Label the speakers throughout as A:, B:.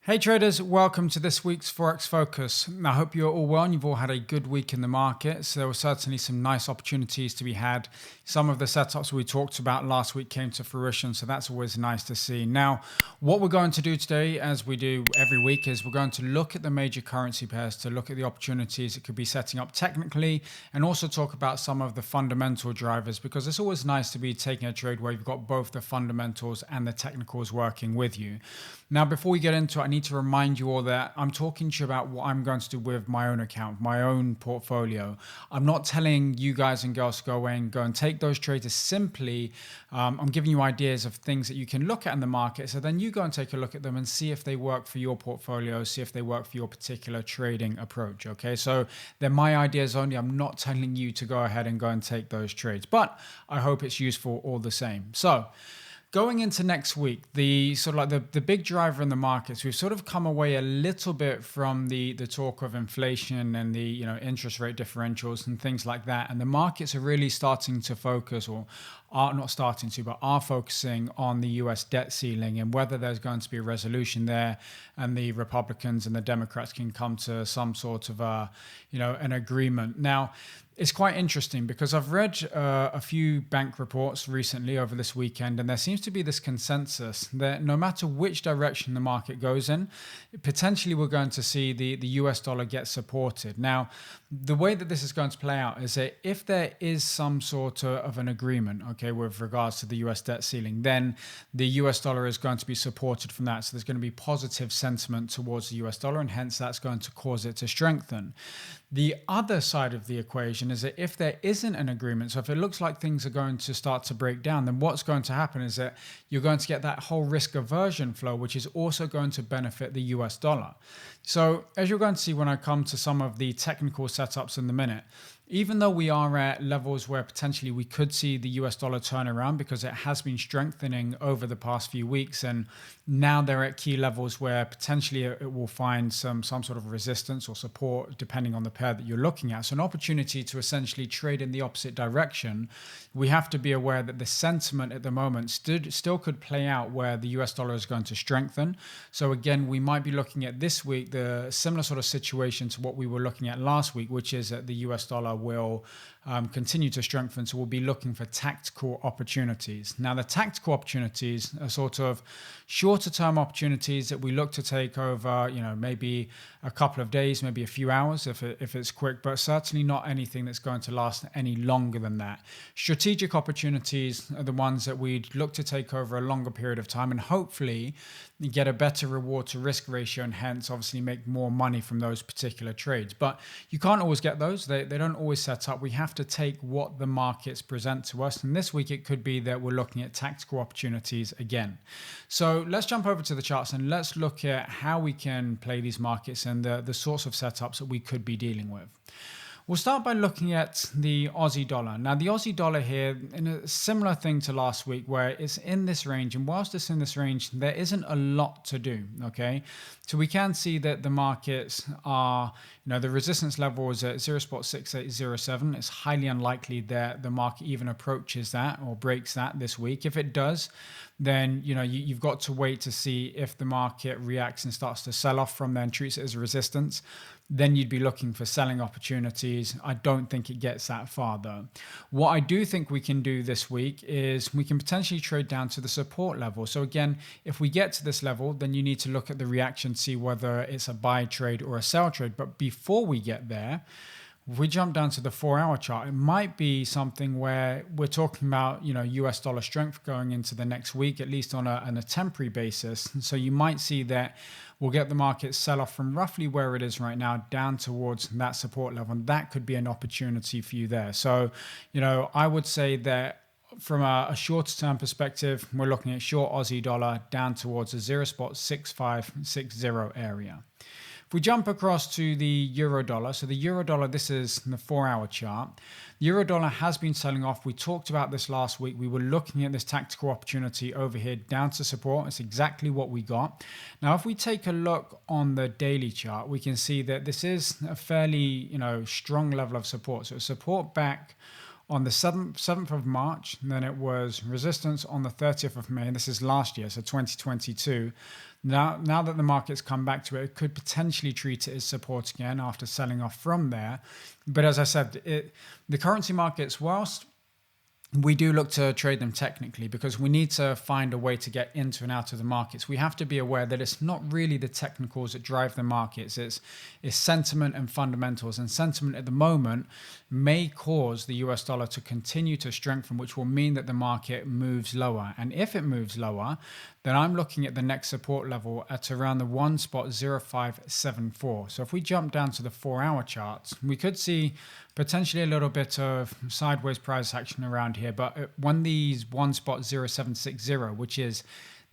A: Hey traders, welcome to this week's Forex Focus. I hope you're all well and you've all had a good week in the market. So there were certainly some nice opportunities to be had. Some of the setups we talked about last week came to fruition, so that's always nice to see. Now, what we're going to do today, as we do every week, is we're going to look at the major currency pairs to look at the opportunities it could be setting up technically, and also talk about some of the fundamental drivers, because it's always nice to be taking a trade where you've got both the fundamentals and the technicals working with you. Now, before we get into it, I need to remind you all that I'm talking to you about what I'm going to do with my own account, my own portfolio. I'm not telling you guys and girls to go away and go and take those trades. It's simply, I'm giving you ideas of things that you can look at in the market. So then you go and take a look at them and see if they work for your portfolio, see if they work for your particular trading approach. Okay, so they're my ideas only. I'm not telling you to go ahead and go and take those trades, but I hope it's useful all the same. So, going into next week, the sort of like the big driver in the markets, we've sort of come away a little bit from the talk of inflation and the interest rate differentials and things like that, and the markets are really starting to focus, or are not starting to, but are focusing on the US debt ceiling and whether there's going to be a resolution there, and the Republicans and the Democrats can come to some sort of an agreement. Now, it's quite interesting because I've read a few bank reports recently over this weekend, and there seems to be this consensus that no matter which direction the market goes in, potentially we're going to see the US dollar get supported. Now, the way that this is going to play out is that if there is some sort of an agreement, okay, with regards to the US debt ceiling, then the US dollar is going to be supported from that. So there's going to be positive sentiment towards the US dollar, and hence that's going to cause it to strengthen. The other side of the equation is that if there isn't an agreement, so if it looks like things are going to start to break down, then what's going to happen is that you're going to get that whole risk aversion flow, which is also going to benefit the US dollar. So as you're going to see when I come to some of the technical setups in a minute, even though we are at levels where potentially we could see the US dollar turn around because it has been strengthening over the past few weeks, and now they're at key levels where potentially it will find some sort of resistance or support depending on the pair that you're looking at. So an opportunity to essentially trade in the opposite direction. We have to be aware that the sentiment at the moment still could play out where the US dollar is going to strengthen. So again, we might be looking at this week the similar sort of situation to what we were looking at last week, which is that the US dollar will continue to strengthen. So we'll be looking for tactical opportunities. Now, the tactical opportunities are sort of shorter term opportunities that we look to take over, maybe a couple of days, maybe a few hours if it's quick, but certainly not anything that's going to last any longer than that. Strategic opportunities are the ones that we'd look to take over a longer period of time, and hopefully get a better reward to risk ratio, and hence obviously make more money from those particular trades. But you can't always get those. They don't always set up. We have to take what the markets present to us. And this week it could be that we're looking at tactical opportunities again. So let's jump over to the charts and let's look at how we can play these markets and the sorts of setups that we could be dealing with. We'll start by looking at the Aussie dollar. Now, the Aussie dollar here, in a similar thing to last week, where it's in this range, and whilst it's in this range, there isn't a lot to do, okay? So we can see that the markets are, the resistance level is at 0.6807. It's highly unlikely that the market even approaches that or breaks that this week. If it does, then you've got to wait to see if the market reacts and starts to sell off from there and treats it as a resistance. Then you'd be looking for selling opportunities. I don't think it gets that far though. What I do think we can do this week is we can potentially trade down to the support level. So again, if we get to this level, then you need to look at the reaction, see whether it's a buy trade or a sell trade. But before we get there, if we jump down to the 4-hour chart, it might be something where we're talking about, US dollar strength going into the next week, at least on a temporary basis. And so you might see that we'll get the market sell off from roughly where it is right now down towards that support level. And that could be an opportunity for you there. So, I would say that from a shorter term perspective, we're looking at short Aussie dollar down towards the 0.6560 area. If we jump across to the euro dollar, so the euro dollar, this is the 4-hour chart. The euro dollar has been selling off. We talked about this last week. We were looking at this tactical opportunity over here down to support. It's exactly what we got. Now, if we take a look on the daily chart, we can see that this is a fairly, strong level of support. So support back on the 7th of March, and then it was resistance on the 30th of May, and this is last year, so 2022. Now that the market's come back to it, it could potentially treat it as support again after selling off from there. But as I said, the currency markets, whilst we do look to trade them technically because we need to find a way to get into and out of the markets. We have to be aware that it's not really the technicals that drive the markets. It's sentiment and fundamentals. And sentiment at the moment may cause the US dollar to continue to strengthen, which will mean that the market moves lower. And if it moves lower, then I'm looking at the next support level at around the 1.0574. So if we jump down to the 4-hour charts, we could see potentially a little bit of sideways price action around here. But when these 1.0760, which is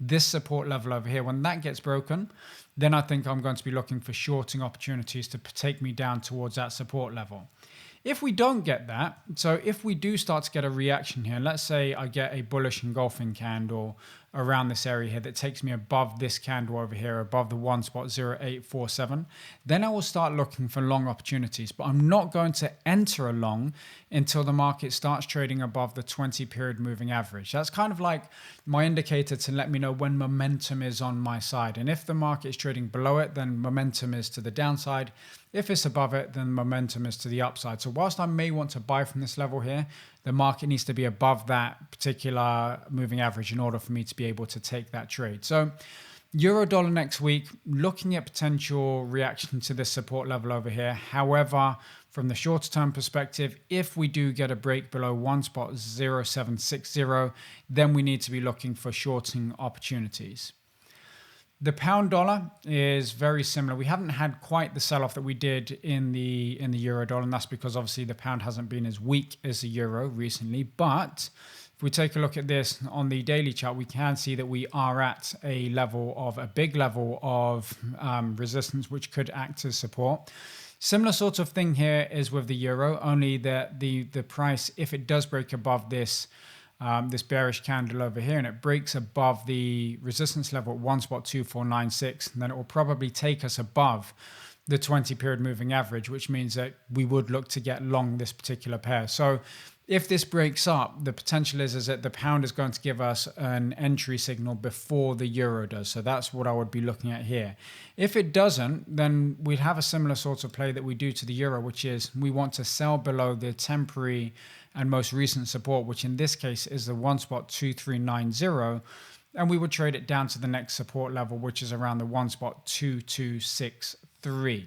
A: this support level over here, when that gets broken, then I think I'm going to be looking for shorting opportunities to take me down towards that support level. If we don't get that, so if we do start to get a reaction here, let's say I get a bullish engulfing candle around this area here that takes me above this candle over here, above the 1.0847, then I will start looking for long opportunities. But I'm not going to enter a long until the market starts trading above the 20-period moving average. That's kind of like my indicator to let me know when momentum is on my side. And if the market is trading below it, then momentum is to the downside. If it's above it, then momentum is to the upside. So whilst I may want to buy from this level here, the market needs to be above that particular moving average in order for me to be able to take that trade. So euro dollar next week, looking at potential reaction to this support level over here. However, from the shorter term perspective, if we do get a break below 1.0760, then we need to be looking for shorting opportunities. The pound dollar is very similar. We haven't had quite the sell-off that we did in the euro dollar, and that's because obviously the pound hasn't been as weak as the euro recently. But if we take a look at this on the daily chart, we can see that we are at a big level of resistance, which could act as support. Similar sort of thing here is with the euro, only that the price, if it does break above this bearish candle over here and it breaks above the resistance level at 1.2496, then it will probably take us above the 20-period moving average, which means that we would look to get long this particular pair. So if this breaks up, the potential is that the pound is going to give us an entry signal before the euro does. So that's what I would be looking at here. If it doesn't, then we'd have a similar sort of play that we do to the euro, which is we want to sell below the temporary and most recent support, which in this case is the 1.2390. And we would trade it down to the next support level, which is around the 1.2263.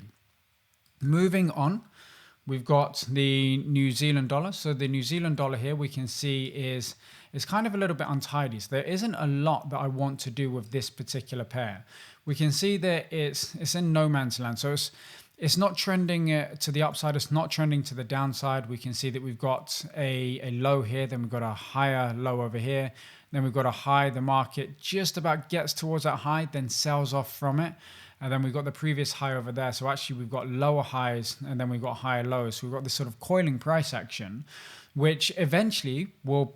A: Moving on, we've got the New Zealand dollar. So the New Zealand dollar here we can see is kind of a little bit untidy. So there isn't a lot that I want to do with this particular pair. We can see that it's in no man's land. So it's not trending to the upside. It's not trending to the downside. We can see that we've got a low here. Then we've got a higher low over here. Then we've got a high. The market just about gets towards that high, then sells off from it. And then we've got the previous high over there. So actually we've got lower highs and then we've got higher lows. So we've got this sort of coiling price action, which eventually will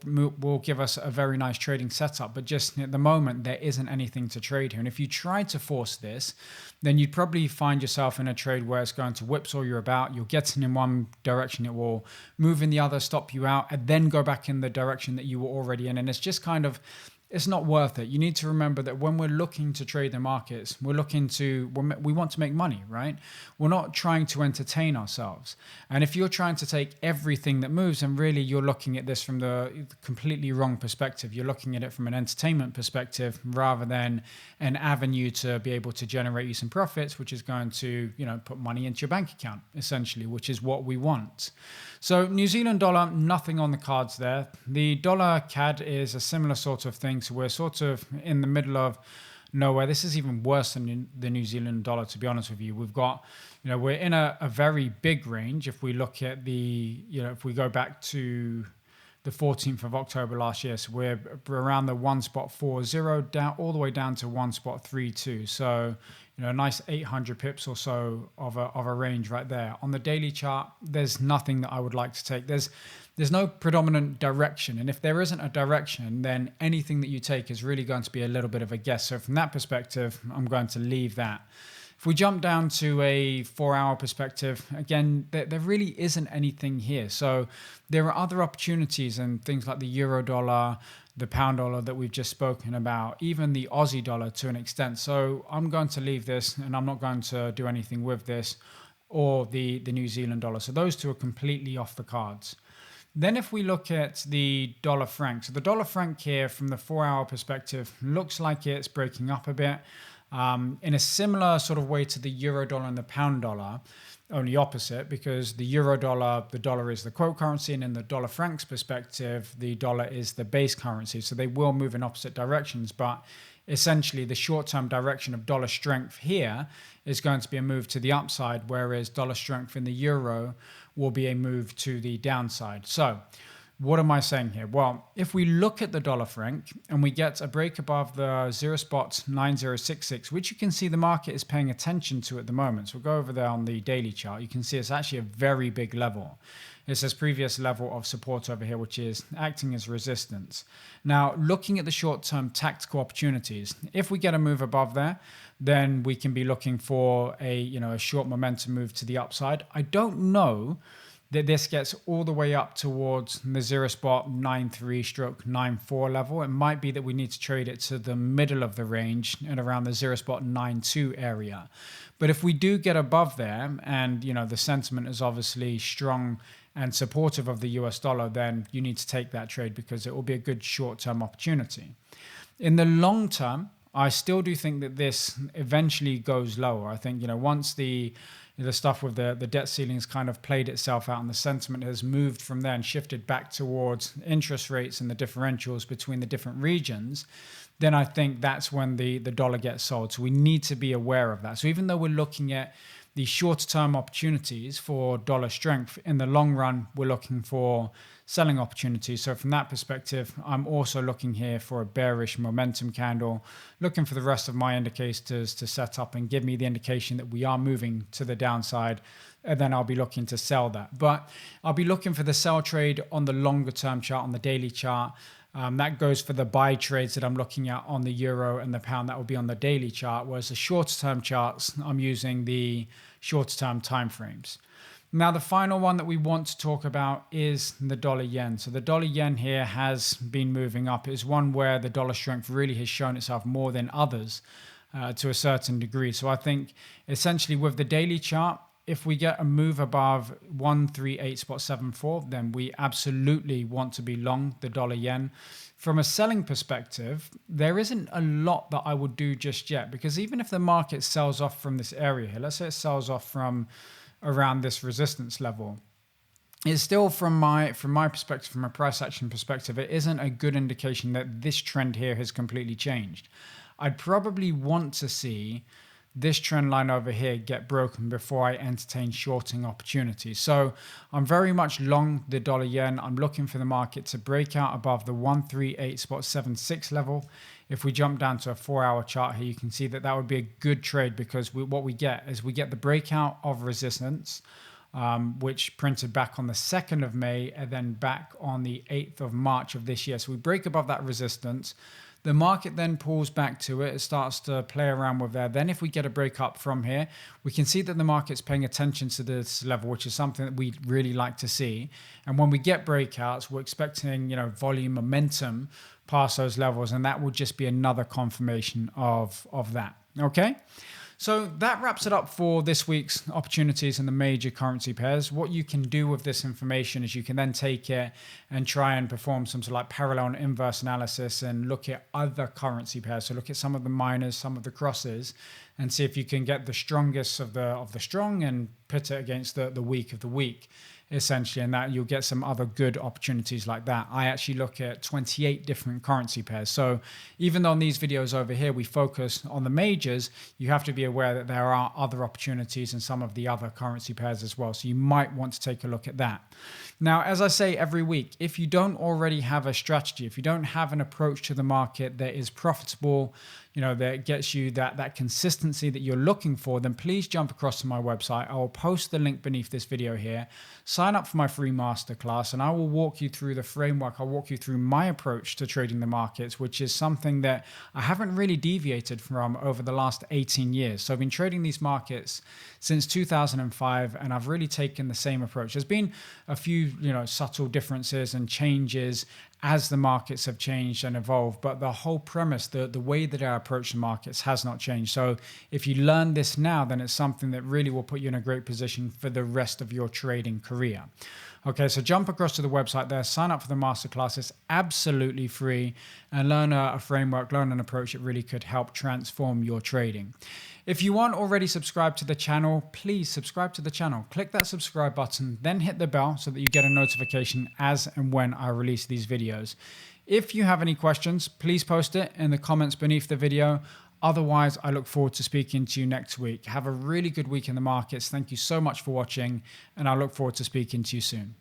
A: give us a very nice trading setup. But just at the moment, there isn't anything to trade here. And if you try to force this, then you'd probably find yourself in a trade where it's going to whipsaw you about. You're getting in one direction, it will move in the other, stop you out, and then go back in the direction that you were already in. And it's just kind of, it's not worth it. You need to remember that when we're looking to trade the markets, we want to make money, right? We're not trying to entertain ourselves. And if you're trying to take everything that moves, then really you're looking at this from the completely wrong perspective. You're looking at it from an entertainment perspective rather than an avenue to be able to generate you some profits, which is going to, put money into your bank account, essentially, which is what we want. So New Zealand dollar, nothing on the cards there. The dollar CAD is a similar sort of thing. So we're sort of in the middle of nowhere. This is even worse than the New Zealand dollar, to be honest with you. We've got, we're in a very big range. If we look at if we go back to the 14th of October last year, so we're around the 1.40 down, all the way down to 1.32. So, a nice 800 pips or so of a range right there. On the daily chart, there's nothing that I would like to take. There's no predominant direction. And if there isn't a direction, then anything that you take is really going to be a little bit of a guess. So from that perspective, I'm going to leave that. If we jump down to a 4-hour perspective, again, there really isn't anything here. So there are other opportunities and things like the euro dollar, the pound dollar that we've just spoken about, even the Aussie dollar to an extent. So I'm going to leave this and I'm not going to do anything with this, or the New Zealand dollar. So those two are completely off the cards. Then if we look at the dollar franc, so the dollar franc here from the 4-hour perspective looks like it's breaking up a bit in a similar sort of way to the euro dollar and the pound dollar, only opposite, because the euro dollar, the dollar is the quote currency, and in the dollar franc's perspective, the dollar is the base currency. So they will move in opposite directions, but essentially the short-term direction of dollar strength here is going to be a move to the upside, whereas dollar strength in the euro will be a move to the downside. So what am I saying here? Well, if we look at the dollar franc and we get a break above the 0.9066, which you can see the market is paying attention to at the moment. So we'll go over there on the daily chart. You can see it's actually a very big level. It says previous level of support over here, which is acting as resistance. Now, looking at the short-term tactical opportunities, if we get a move above there, then we can be looking for a short momentum move to the upside. I don't know that this gets all the way up towards the 0.93/94 level. It might be that we need to trade it to the middle of the range at around the 0.92 area. But if we do get above there, and the sentiment is obviously strong and supportive of the US dollar, then you need to take that trade because it will be a good short-term opportunity. In the long term, I still do think that this eventually goes lower. I think, once the stuff with the debt ceilings kind of played itself out and the sentiment has moved from there and shifted back towards interest rates and the differentials between the different regions, then I think that's when the dollar gets sold. So we need to be aware of that. So even though we're looking at the shorter term opportunities for dollar strength, in the long run, we're looking for selling opportunities. So from that perspective, I'm also looking here for a bearish momentum candle, looking for the rest of my indicators to set up and give me the indication that we are moving to the downside. And then I'll be looking to sell that. But I'll be looking for the sell trade on the longer term chart, on the daily chart. That goes for the buy trades that I'm looking at on the euro and the pound. That will be on the daily chart, whereas the shorter term charts, I'm using the shorter term timeframes. Now, the final one that we want to talk about is the dollar yen. So the dollar yen here has been moving up. It's one where the dollar strength really has shown itself more than others to a certain degree. So I think essentially with the daily chart, if we get a move above 138.74, then we absolutely want to be long the dollar yen. From a selling perspective, there isn't a lot that I would do just yet, because even if the market sells off from this area here, let's say it sells off from around this resistance level, it's still from my perspective, from a price action perspective, it isn't a good indication that this trend here has completely changed. I'd probably want to see this trend line over here get broken before I entertain shorting opportunities. So I'm very much long the dollar yen. I'm looking for the market to break out above the 138.76 level. If we jump down to a 4-hour chart here, you can see that would be a good trade, because what we get is we get the breakout of resistance, which printed back on the 2nd of May and then back on the 8th of March of this year. So we break above that resistance. The market then pulls back to it. It starts to play around with there. Then if we get a break up from here, we can see that the market's paying attention to this level, which is something that we really like to see. And when we get breakouts, we're expecting, volume momentum past those levels, and that will just be another confirmation of that. Okay? So that wraps it up for this week's opportunities in the major currency pairs. What you can do with this information is you can then take it and try and perform some sort of like parallel and inverse analysis and look at other currency pairs. So look at some of the minors, some of the crosses, and see if you can get the strongest of the strong and pit it against the weak of the weak, essentially, and that you'll get some other good opportunities like that. I actually look at 28 different currency pairs. So even though in these videos over here we focus on the majors, you have to be aware that there are other opportunities in some of the other currency pairs as well. So you might want to take a look at that. Now, as I say every week, if you don't already have a strategy, if you don't have an approach to the market that is profitable, that gets you that consistency that you're looking for, then please jump across to my website. I will post the link beneath this video here. Sign up for my free masterclass, and I will walk you through the framework. I'll walk you through my approach to trading the markets, which is something that I haven't really deviated from over the last 18 years. So I've been trading these markets since 2005, and I've really taken the same approach. There's been a few, subtle differences and changes as the markets have changed and evolved, but the whole premise, the way that I approach the markets has not changed. So if you learn this now, then it's something that really will put you in a great position for the rest of your trading career. Okay, so jump across to the website there, sign up for the masterclass. It's absolutely free, and learn a framework, learn an approach that really could help transform your trading. If you aren't already subscribed to the channel, please subscribe to the channel. Click that subscribe button, then hit the bell so that you get a notification as and when I release these videos. If you have any questions, please post it in the comments beneath the video. Otherwise, I look forward to speaking to you next week. Have a really good week in the markets. Thank you so much for watching, and I look forward to speaking to you soon.